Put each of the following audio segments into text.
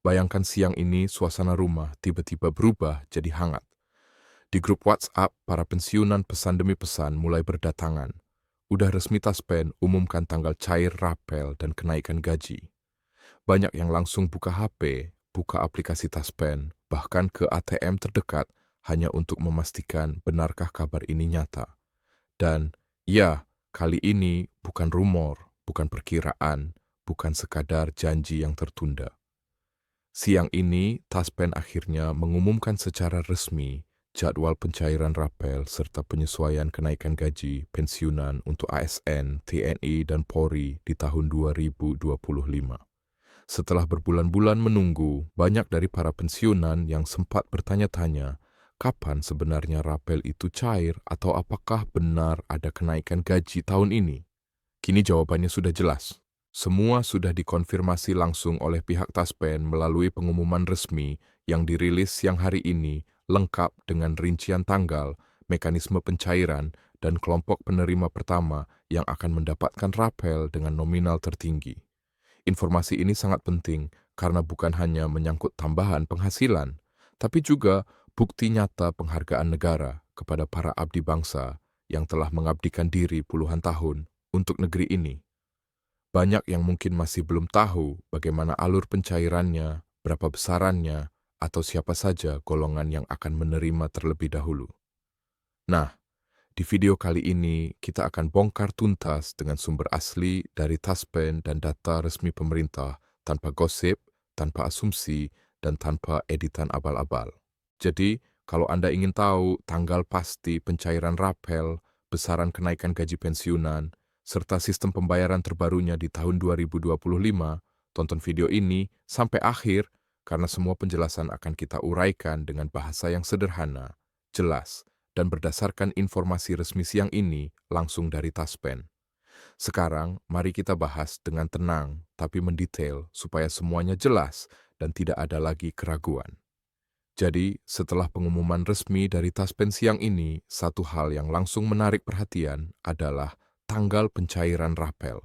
Bayangkan siang ini suasana rumah tiba-tiba berubah jadi hangat. Di grup WhatsApp, para pensiunan pesan demi pesan mulai berdatangan. Udah resmi Taspen umumkan tanggal cair rapel dan kenaikan gaji. Banyak yang langsung buka HP, buka aplikasi Taspen, bahkan ke ATM terdekat hanya untuk memastikan benarkah kabar ini nyata. Dan ya, kali ini bukan rumor, bukan perkiraan, bukan sekadar janji yang tertunda. Siang ini, Taspen akhirnya mengumumkan secara resmi jadwal pencairan rapel serta penyesuaian kenaikan gaji pensiunan untuk ASN, TNI, dan Polri di tahun 2025. Setelah berbulan-bulan menunggu, banyak dari para pensiunan yang sempat bertanya-tanya kapan sebenarnya rapel itu cair atau apakah benar ada kenaikan gaji tahun ini. Kini jawabannya sudah jelas. Semua sudah dikonfirmasi langsung oleh pihak Taspen melalui pengumuman resmi yang dirilis siang hari ini, lengkap dengan rincian tanggal, mekanisme pencairan, dan kelompok penerima pertama yang akan mendapatkan rapel dengan nominal tertinggi. Informasi ini sangat penting karena bukan hanya menyangkut tambahan penghasilan, tapi juga bukti nyata penghargaan negara kepada para abdi bangsa yang telah mengabdikan diri puluhan tahun untuk negeri ini. Banyak yang mungkin masih belum tahu bagaimana alur pencairannya, berapa besarannya, atau siapa saja golongan yang akan menerima terlebih dahulu. Nah, di video kali ini kita akan bongkar tuntas dengan sumber asli dari Taspen dan data resmi pemerintah tanpa gosip, tanpa asumsi, dan tanpa editan abal-abal. Jadi, kalau Anda ingin tahu tanggal pasti pencairan rapel, besaran kenaikan gaji pensiunan, serta sistem pembayaran terbarunya di tahun 2025, tonton video ini sampai akhir karena semua penjelasan akan kita uraikan dengan bahasa yang sederhana, jelas, dan berdasarkan informasi resmi siang ini langsung dari Taspen. Sekarang, mari kita bahas dengan tenang tapi mendetail supaya semuanya jelas dan tidak ada lagi keraguan. Jadi, setelah pengumuman resmi dari Taspen siang ini, satu hal yang langsung menarik perhatian adalah tanggal pencairan rapel.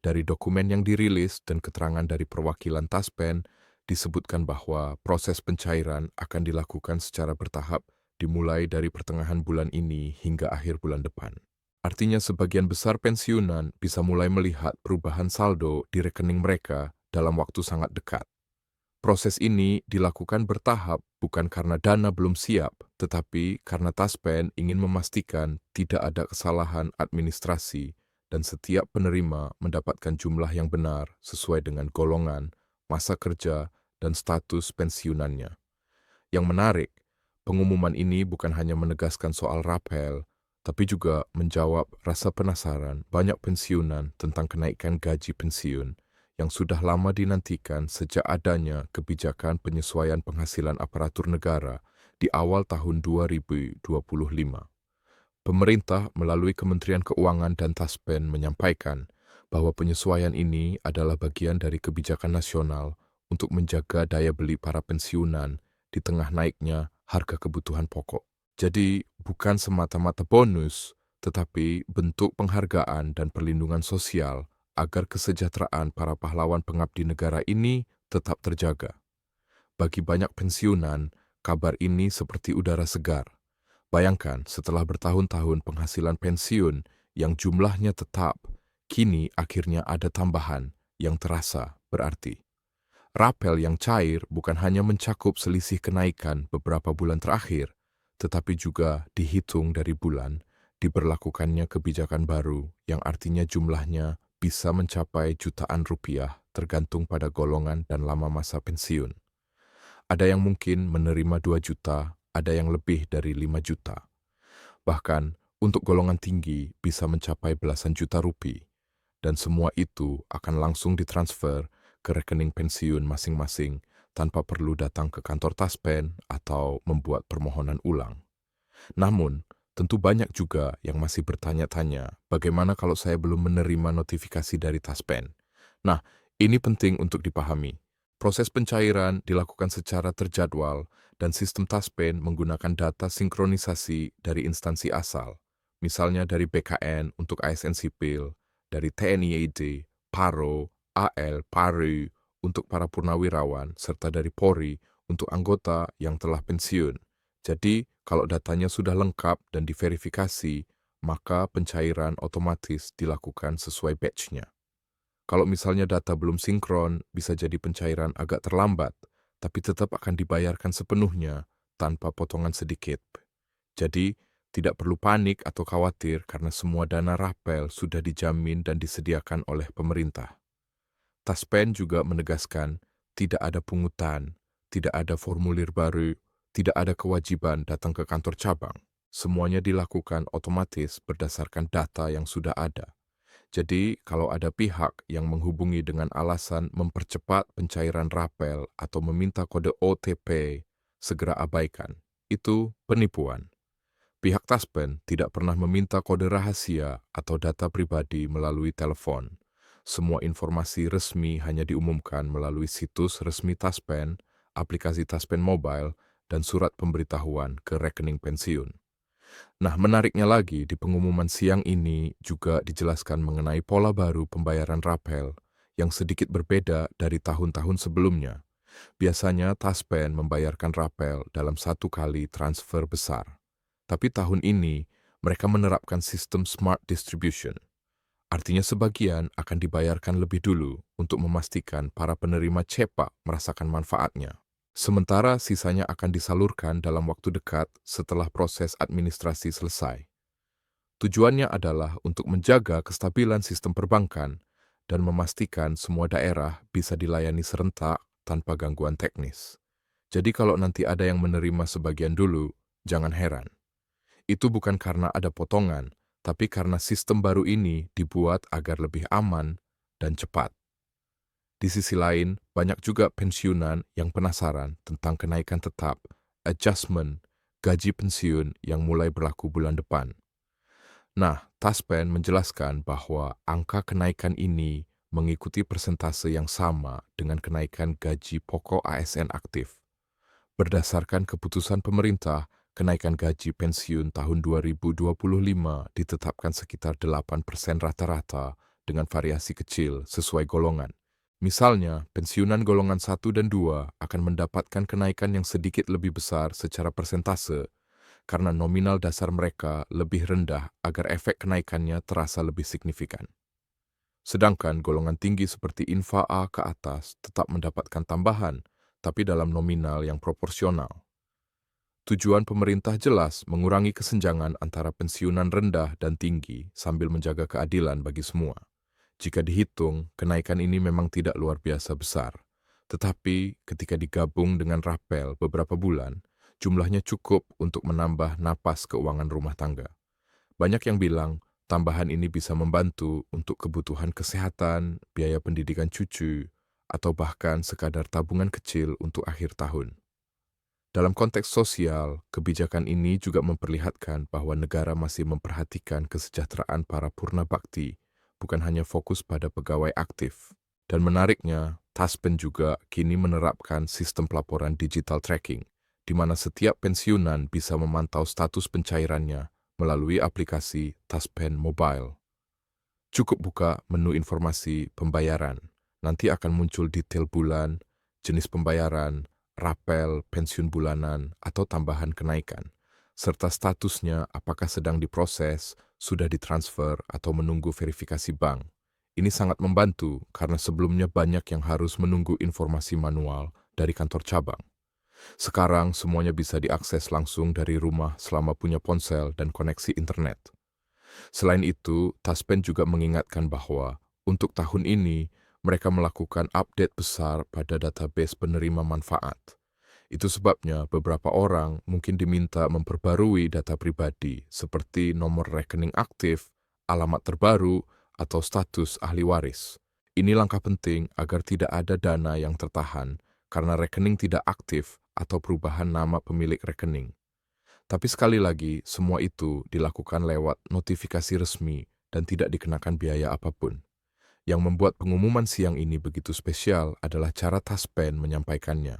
Dari dokumen yang dirilis dan keterangan dari perwakilan Taspen, disebutkan bahwa proses pencairan akan dilakukan secara bertahap dimulai dari pertengahan bulan ini hingga akhir bulan depan. Artinya sebagian besar pensiunan bisa mulai melihat perubahan saldo di rekening mereka dalam waktu sangat dekat. Proses ini dilakukan bertahap bukan karena dana belum siap, tetapi karena Taspen ingin memastikan tidak ada kesalahan administrasi dan setiap penerima mendapatkan jumlah yang benar sesuai dengan golongan, masa kerja, dan status pensiunannya. Yang menarik, pengumuman ini bukan hanya menegaskan soal rapel, tapi juga menjawab rasa penasaran banyak pensiunan tentang kenaikan gaji pensiun yang sudah lama dinantikan sejak adanya kebijakan penyesuaian penghasilan aparatur negara di awal tahun 2025. Pemerintah melalui Kementerian Keuangan dan Taspen menyampaikan bahwa penyesuaian ini adalah bagian dari kebijakan nasional untuk menjaga daya beli para pensiunan di tengah naiknya harga kebutuhan pokok. Jadi, bukan semata-mata bonus, tetapi bentuk penghargaan dan perlindungan sosial agar kesejahteraan para pahlawan pengabdi negara ini tetap terjaga. Bagi banyak pensiunan, kabar ini seperti udara segar. Bayangkan setelah bertahun-tahun penghasilan pensiun yang jumlahnya tetap, kini akhirnya ada tambahan yang terasa berarti. Rapel yang cair bukan hanya mencakup selisih kenaikan beberapa bulan terakhir, tetapi juga dihitung dari bulan diberlakukannya kebijakan baru yang artinya jumlahnya bisa mencapai jutaan rupiah tergantung pada golongan dan lama masa pensiun. Ada yang mungkin menerima 2 juta, ada yang lebih dari 5 juta. Bahkan untuk golongan tinggi bisa mencapai belasan juta rupiah. Dan semua itu akan langsung ditransfer ke rekening pensiun masing-masing tanpa perlu datang ke kantor Taspen atau membuat permohonan ulang. Namun, tentu banyak juga yang masih bertanya-tanya, bagaimana kalau saya belum menerima notifikasi dari Taspen? Nah, ini penting untuk dipahami. Proses pencairan dilakukan secara terjadwal dan sistem Taspen menggunakan data sinkronisasi dari instansi asal, misalnya dari BKN untuk ASN sipil, dari TNI AD, PARO, AL, PARU, untuk para purnawirawan serta dari Polri untuk anggota yang telah pensiun. Jadi, kalau datanya sudah lengkap dan diverifikasi, maka pencairan otomatis dilakukan sesuai batch-nya. Kalau misalnya data belum sinkron, bisa jadi pencairan agak terlambat, tapi tetap akan dibayarkan sepenuhnya tanpa potongan sedikit. Jadi, tidak perlu panik atau khawatir karena semua dana rapel sudah dijamin dan disediakan oleh pemerintah. Taspen juga menegaskan tidak ada pungutan, tidak ada formulir baru, tidak ada kewajiban datang ke kantor cabang. Semuanya dilakukan otomatis berdasarkan data yang sudah ada. Jadi, kalau ada pihak yang menghubungi dengan alasan mempercepat pencairan rapel atau meminta kode OTP, segera abaikan. Itu penipuan. Pihak Taspen tidak pernah meminta kode rahasia atau data pribadi melalui telepon. Semua informasi resmi hanya diumumkan melalui situs resmi Taspen, aplikasi Taspen Mobile, dan surat pemberitahuan ke rekening pensiun. Nah, menariknya lagi, di pengumuman siang ini juga dijelaskan mengenai pola baru pembayaran rapel yang sedikit berbeda dari tahun-tahun sebelumnya. Biasanya Taspen membayarkan rapel dalam satu kali transfer besar. Tapi tahun ini, mereka menerapkan sistem smart distribution. Artinya sebagian akan dibayarkan lebih dulu untuk memastikan para penerima cepat merasakan manfaatnya. Sementara sisanya akan disalurkan dalam waktu dekat setelah proses administrasi selesai. Tujuannya adalah untuk menjaga kestabilan sistem perbankan dan memastikan semua daerah bisa dilayani serentak tanpa gangguan teknis. Jadi kalau nanti ada yang menerima sebagian dulu, jangan heran. Itu bukan karena ada potongan, tapi karena sistem baru ini dibuat agar lebih aman dan cepat. Di sisi lain, banyak juga pensiunan yang penasaran tentang kenaikan tetap, adjustment, gaji pensiun yang mulai berlaku bulan depan. Nah, Taspen menjelaskan bahwa angka kenaikan ini mengikuti persentase yang sama dengan kenaikan gaji pokok ASN aktif. Berdasarkan keputusan pemerintah, kenaikan gaji pensiun tahun 2025 ditetapkan sekitar 8% rata-rata dengan variasi kecil sesuai golongan. Misalnya, pensiunan golongan 1 dan 2 akan mendapatkan kenaikan yang sedikit lebih besar secara persentase karena nominal dasar mereka lebih rendah agar efek kenaikannya terasa lebih signifikan. Sedangkan golongan tinggi seperti Infa A ke atas tetap mendapatkan tambahan, tapi dalam nominal yang proporsional. Tujuan pemerintah jelas mengurangi kesenjangan antara pensiunan rendah dan tinggi sambil menjaga keadilan bagi semua. Jika dihitung, kenaikan ini memang tidak luar biasa besar. Tetapi ketika digabung dengan rapel beberapa bulan, jumlahnya cukup untuk menambah napas keuangan rumah tangga. Banyak yang bilang tambahan ini bisa membantu untuk kebutuhan kesehatan, biaya pendidikan cucu, atau bahkan sekadar tabungan kecil untuk akhir tahun. Dalam konteks sosial, kebijakan ini juga memperlihatkan bahwa negara masih memperhatikan kesejahteraan para purna bakti, bukan hanya fokus pada pegawai aktif. Dan menariknya, Taspen juga kini menerapkan sistem pelaporan digital tracking, di mana setiap pensiunan bisa memantau status pencairannya melalui aplikasi Taspen Mobile. Cukup buka menu informasi pembayaran, nanti akan muncul detail bulan, jenis pembayaran, rapel, pensiun bulanan, atau tambahan kenaikan, serta statusnya apakah sedang diproses, sudah ditransfer, atau menunggu verifikasi bank. Ini sangat membantu karena sebelumnya banyak yang harus menunggu informasi manual dari kantor cabang. Sekarang semuanya bisa diakses langsung dari rumah selama punya ponsel dan koneksi internet. Selain itu, Taspen juga mengingatkan bahwa untuk tahun ini mereka melakukan update besar pada database penerima manfaat. Itu sebabnya beberapa orang mungkin diminta memperbarui data pribadi seperti nomor rekening aktif, alamat terbaru, atau status ahli waris. Ini langkah penting agar tidak ada dana yang tertahan karena rekening tidak aktif atau perubahan nama pemilik rekening. Tapi sekali lagi, semua itu dilakukan lewat notifikasi resmi dan tidak dikenakan biaya apapun. Yang membuat pengumuman siang ini begitu spesial adalah cara Taspen menyampaikannya.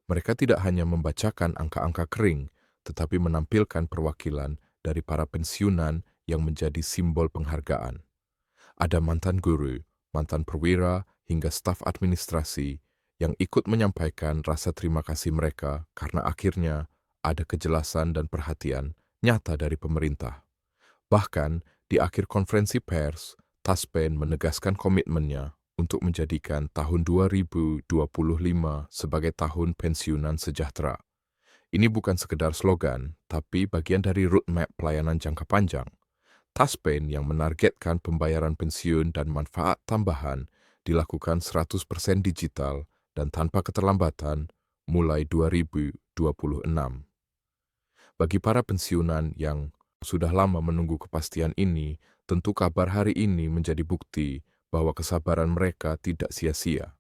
Mereka tidak hanya membacakan angka-angka kering, tetapi menampilkan perwakilan dari para pensiunan yang menjadi simbol penghargaan. Ada mantan guru, mantan perwira hingga staf administrasi yang ikut menyampaikan rasa terima kasih mereka karena akhirnya ada kejelasan dan perhatian nyata dari pemerintah. Bahkan di akhir konferensi pers, Taspen menegaskan komitmennya untuk menjadikan tahun 2025 sebagai tahun pensiunan sejahtera. Ini bukan sekedar slogan, tapi bagian dari roadmap pelayanan jangka panjang. Taspen yang menargetkan pembayaran pensiun dan manfaat tambahan dilakukan 100% digital dan tanpa keterlambatan mulai 2026. Bagi para pensiunan yang sudah lama menunggu kepastian ini, tentu kabar hari ini menjadi bukti bahwa kesabaran mereka tidak sia-sia.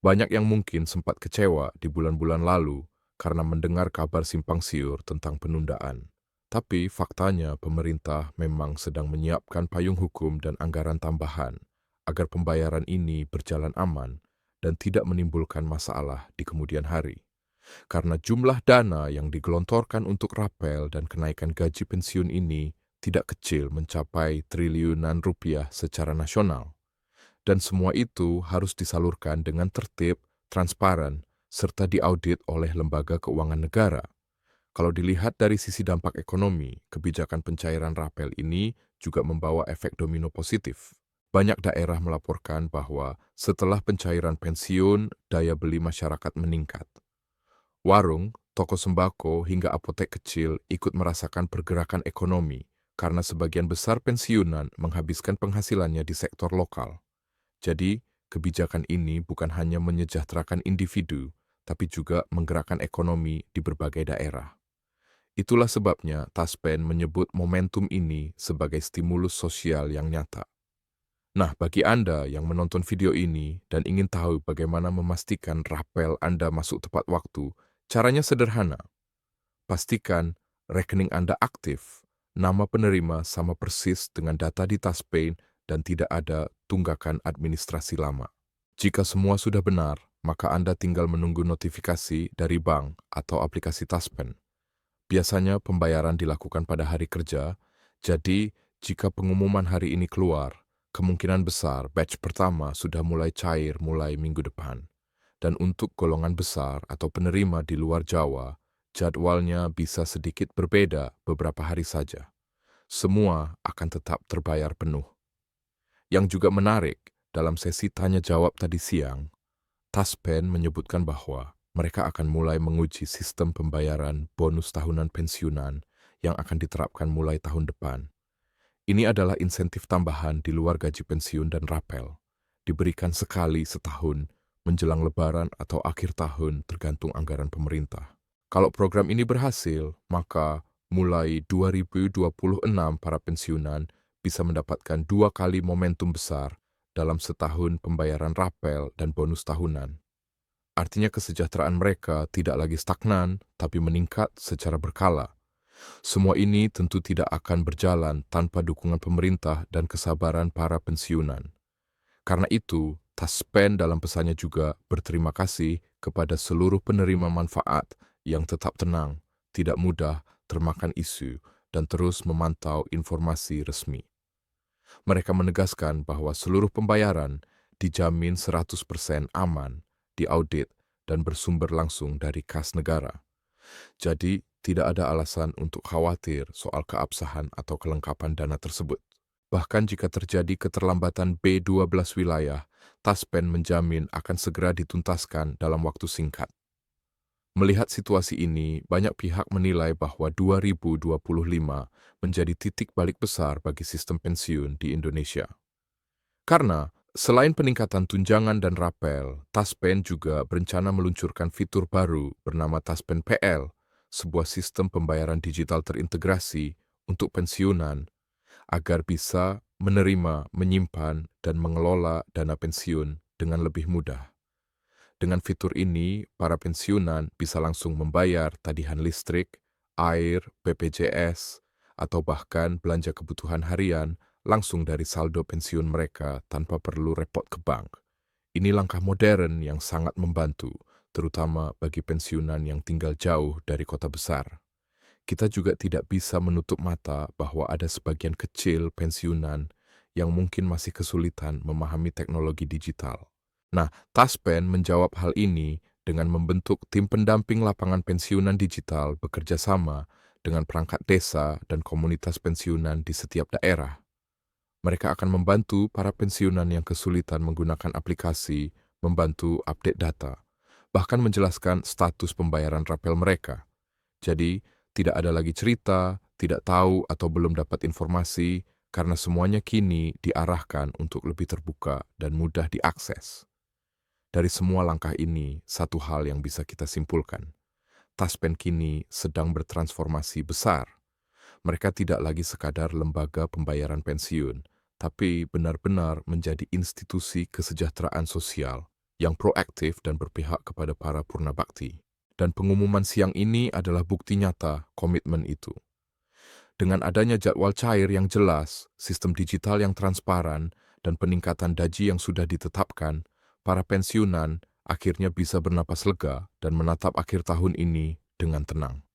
Banyak yang mungkin sempat kecewa di bulan-bulan lalu karena mendengar kabar simpang siur tentang penundaan. Tapi faktanya pemerintah memang sedang menyiapkan payung hukum dan anggaran tambahan agar pembayaran ini berjalan aman dan tidak menimbulkan masalah di kemudian hari. Karena jumlah dana yang digelontorkan untuk rapel dan kenaikan gaji pensiun ini tidak kecil mencapai triliunan rupiah secara nasional. Dan semua itu harus disalurkan dengan tertib, transparan, serta diaudit oleh lembaga keuangan negara. Kalau dilihat dari sisi dampak ekonomi, kebijakan pencairan rapel ini juga membawa efek domino positif. Banyak daerah melaporkan bahwa setelah pencairan pensiun, daya beli masyarakat meningkat. Warung, toko sembako, hingga apotek kecil ikut merasakan pergerakan ekonomi karena sebagian besar pensiunan menghabiskan penghasilannya di sektor lokal. Jadi, kebijakan ini bukan hanya menyejahterakan individu, tapi juga menggerakkan ekonomi di berbagai daerah. Itulah sebabnya Taspen menyebut momentum ini sebagai stimulus sosial yang nyata. Nah, bagi Anda yang menonton video ini dan ingin tahu bagaimana memastikan rapel Anda masuk tepat waktu, caranya sederhana. Pastikan rekening Anda aktif, nama penerima sama persis dengan data di Taspen dan tidak ada tunggakan administrasi lama. Jika semua sudah benar, maka Anda tinggal menunggu notifikasi dari bank atau aplikasi Taspen. Biasanya pembayaran dilakukan pada hari kerja, jadi jika pengumuman hari ini keluar, kemungkinan besar batch pertama sudah mulai cair mulai minggu depan. Dan untuk golongan besar atau penerima di luar Jawa, jadwalnya bisa sedikit berbeda beberapa hari saja. Semua akan tetap terbayar penuh. Yang juga menarik, dalam sesi tanya-jawab tadi siang, Taspen menyebutkan bahwa mereka akan mulai menguji sistem pembayaran bonus tahunan pensiunan yang akan diterapkan mulai tahun depan. Ini adalah insentif tambahan di luar gaji pensiun dan rapel. Diberikan sekali setahun, menjelang lebaran atau akhir tahun tergantung anggaran pemerintah. Kalau program ini berhasil, maka mulai 2026 para pensiunan bisa mendapatkan 2 kali momentum besar dalam setahun pembayaran rapel dan bonus tahunan. Artinya kesejahteraan mereka tidak lagi stagnan, tapi meningkat secara berkala. Semua ini tentu tidak akan berjalan tanpa dukungan pemerintah dan kesabaran para pensiunan. Karena itu, Taspen dalam pesannya juga berterima kasih kepada seluruh penerima manfaat yang tetap tenang, tidak mudah termakan isu, dan terus memantau informasi resmi. Mereka menegaskan bahwa seluruh pembayaran dijamin 100% aman, diaudit, dan bersumber langsung dari kas negara. Jadi, tidak ada alasan untuk khawatir soal keabsahan atau kelengkapan dana tersebut. Bahkan jika terjadi keterlambatan B12 wilayah, Taspen menjamin akan segera dituntaskan dalam waktu singkat. Melihat situasi ini, banyak pihak menilai bahwa 2025 menjadi titik balik besar bagi sistem pensiun di Indonesia. Karena selain peningkatan tunjangan dan rapel, Taspen juga berencana meluncurkan fitur baru bernama Taspen PL, sebuah sistem pembayaran digital terintegrasi untuk pensiunan, agar bisa menerima, menyimpan, dan mengelola dana pensiun dengan lebih mudah. Dengan fitur ini, para pensiunan bisa langsung membayar tagihan listrik, air, BPJS, atau bahkan belanja kebutuhan harian langsung dari saldo pensiun mereka tanpa perlu repot ke bank. Ini langkah modern yang sangat membantu, terutama bagi pensiunan yang tinggal jauh dari kota besar. Kita juga tidak bisa menutup mata bahwa ada sebagian kecil pensiunan yang mungkin masih kesulitan memahami teknologi digital. Nah, Taspen menjawab hal ini dengan membentuk tim pendamping lapangan pensiunan digital bekerja sama dengan perangkat desa dan komunitas pensiunan di setiap daerah. Mereka akan membantu para pensiunan yang kesulitan menggunakan aplikasi, membantu update data, bahkan menjelaskan status pembayaran rapel mereka. Jadi, tidak ada lagi cerita, tidak tahu atau belum dapat informasi, karena semuanya kini diarahkan untuk lebih terbuka dan mudah diakses. Dari semua langkah ini, satu hal yang bisa kita simpulkan. Taspen kini sedang bertransformasi besar. Mereka tidak lagi sekadar lembaga pembayaran pensiun, tapi benar-benar menjadi institusi kesejahteraan sosial yang proaktif dan berpihak kepada para purnabakti. Dan pengumuman siang ini adalah bukti nyata komitmen itu. Dengan adanya jadwal cair yang jelas, sistem digital yang transparan, dan peningkatan gaji yang sudah ditetapkan, para pensiunan akhirnya bisa bernapas lega dan menatap akhir tahun ini dengan tenang.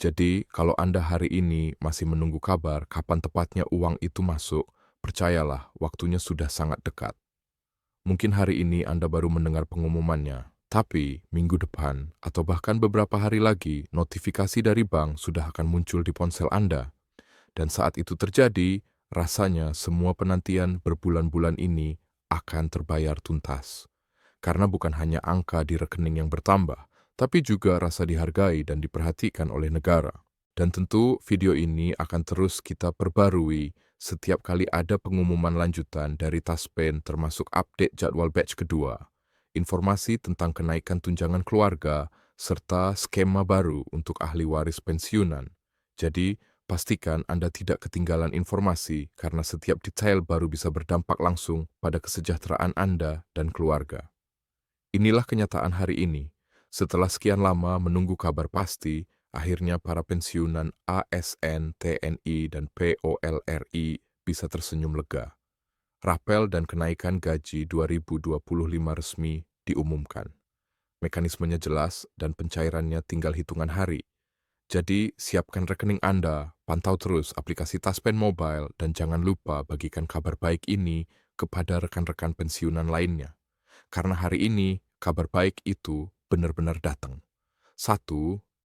Jadi, kalau Anda hari ini masih menunggu kabar kapan tepatnya uang itu masuk, percayalah waktunya sudah sangat dekat. Mungkin hari ini Anda baru mendengar pengumumannya, tapi minggu depan atau bahkan beberapa hari lagi, notifikasi dari bank sudah akan muncul di ponsel Anda. Dan saat itu terjadi, rasanya semua penantian berbulan-bulan ini akan terbayar tuntas. Karena bukan hanya angka di rekening yang bertambah, tapi juga rasa dihargai dan diperhatikan oleh negara. Dan tentu video ini akan terus kita perbarui setiap kali ada pengumuman lanjutan dari Taspen termasuk update jadwal batch kedua, informasi tentang kenaikan tunjangan keluarga, serta skema baru untuk ahli waris pensiunan. Jadi, pastikan Anda tidak ketinggalan informasi karena setiap detail baru bisa berdampak langsung pada kesejahteraan Anda dan keluarga. Inilah kenyataan hari ini. Setelah sekian lama menunggu kabar pasti, akhirnya para pensiunan ASN, TNI, dan POLRI bisa tersenyum lega. Rapel dan kenaikan gaji 2025 resmi diumumkan. Mekanismenya jelas dan pencairannya tinggal hitungan hari. Jadi, siapkan rekening Anda, pantau terus aplikasi Taspen Mobile, dan jangan lupa bagikan kabar baik ini kepada rekan-rekan pensiunan lainnya. Karena hari ini, kabar baik itu benar-benar datang. Satu,